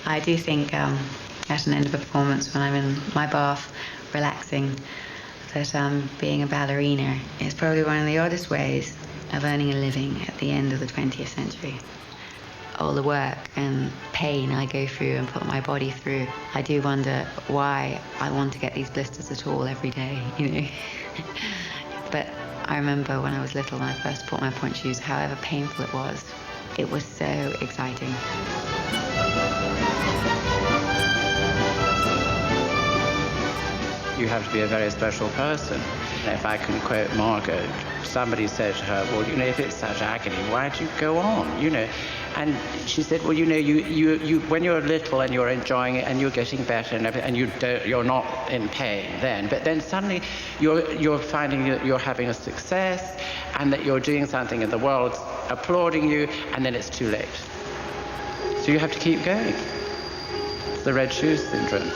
I do think at an end of a performance, when I'm in my bath, relaxing, that being a ballerina is probably one of the oddest ways of earning a living at the end of the 20th century. All the work and pain I go through and put my body through, I do wonder why I want to get these blisters at all every day, you know. But I remember when I was little, when I first bought my pointe shoes, however painful it was so exciting. You have to be a very special person. If I can quote Margot, somebody said to her, well, you know, if it's such agony, why do you go on, you know? And she said, well, you know, you when you're little and you're enjoying it and you're getting better and everything, and you're not in pain then, but then suddenly you're finding that you're having a success and that you're doing something and the world's applauding you, and then it's too late. So you have to keep going. It's the red shoes syndrome.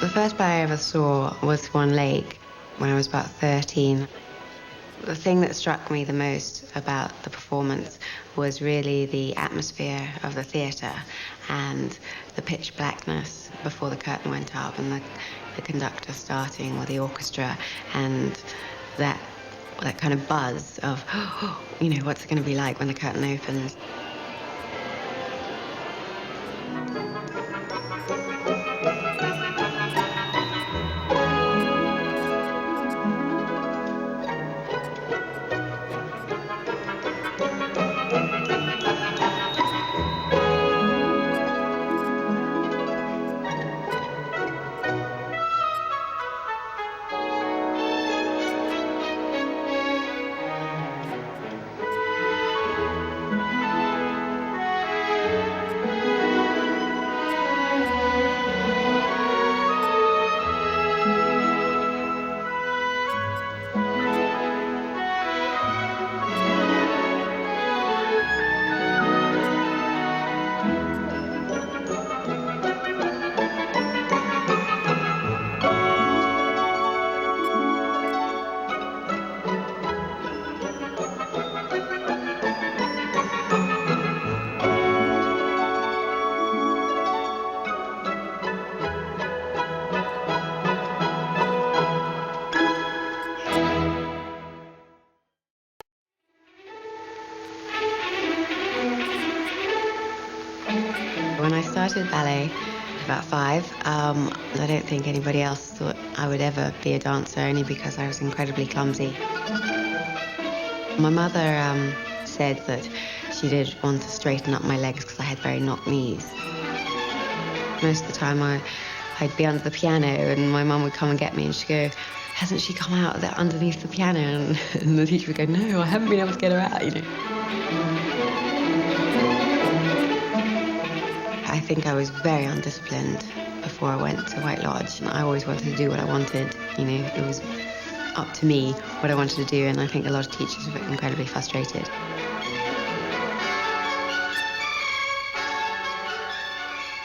The first ballet I ever saw was Swan Lake when I was about 13. The thing that struck me the most about the performance was really the atmosphere of the theatre and the pitch blackness before the curtain went up, and the conductor starting with the orchestra, and that kind of buzz of, you know, what's it going to be like when the curtain opens. When I started ballet, about 5, I don't think anybody else thought I would ever be a dancer, only because I was incredibly clumsy. My mother said that she did want to straighten up my legs because I had very knock knees. Most of the time I'd be under the piano and my mum would come and get me and she'd go, hasn't she come out there underneath the piano? And the teacher would go, no, I haven't been able to get her out, you know. I think I was very undisciplined before I went to White Lodge. I always wanted to do what I wanted, you know, it was up to me what I wanted to do, and I think a lot of teachers were incredibly frustrated.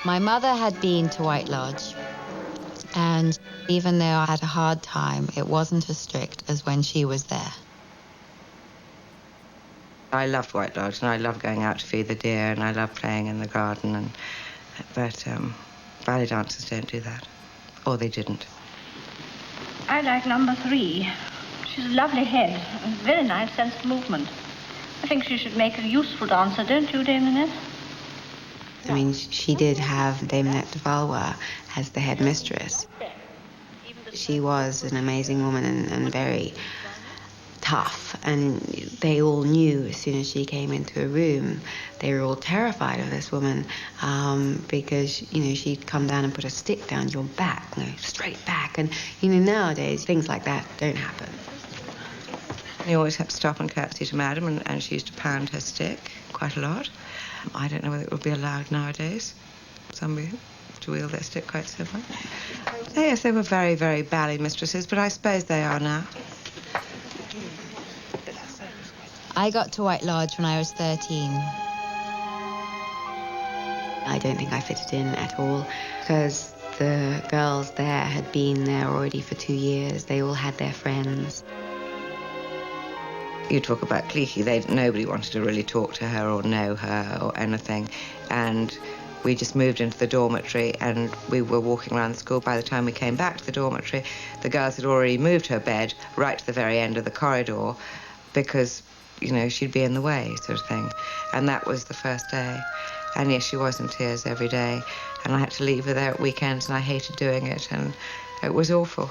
My mother had been to White Lodge, and even though I had a hard time, it wasn't as strict as when she was there. I loved White Lodge, and I loved going out to feed the deer, and I loved playing in the garden, but ballet dancers don't do that, or they didn't. I like number 3. She's a lovely head, and very nice sense of movement. I think she should make a useful dancer, don't you, Dame Nanette? I mean, she did have Dame Nanette de Valois as the head mistress. She was an amazing woman and very tough, and they all knew as soon as she came into a room, they were all terrified of this woman because, you know, she'd come down and put a stick down your back, you know, straight back, and, you know, nowadays things like that don't happen. You always had to stop and curtsy to Madam, and she used to pound her stick quite a lot. I don't know whether it would be allowed nowadays, somebody to wield their stick quite so much. Yes, they were very, very ballet mistresses, but I suppose they are now. I got to White Lodge when I was 13. I don't think I fitted in at all because the girls there had been there already for 2 years. They all had their friends. You talk about cliquey, nobody wanted to really talk to her or know her or anything. And we just moved into the dormitory and we were walking around the school. By the time we came back to the dormitory, the girls had already moved her bed right to the very end of the corridor because, you know, she'd be in the way, sort of thing. And that was the first day. And yes, she was in tears every day. And I had to leave her there at weekends and I hated doing it and it was awful.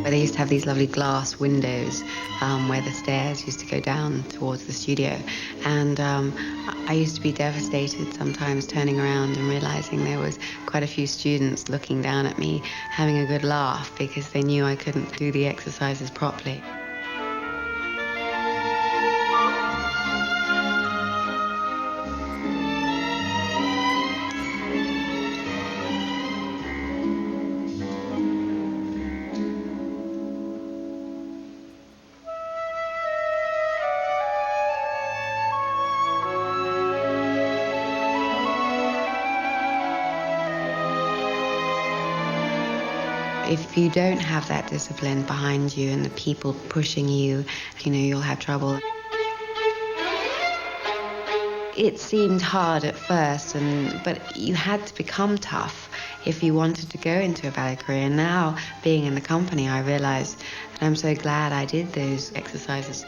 They used to have these lovely glass windows where the stairs used to go down towards the studio. And I used to be devastated sometimes turning around and realizing there was quite a few students looking down at me, having a good laugh because they knew I couldn't do the exercises properly. If you don't have that discipline behind you and the people pushing you, you know, you'll have trouble. It seemed hard at first, but you had to become tough if you wanted to go into a ballet career. Now, being in the company, I realized that I'm so glad I did those exercises.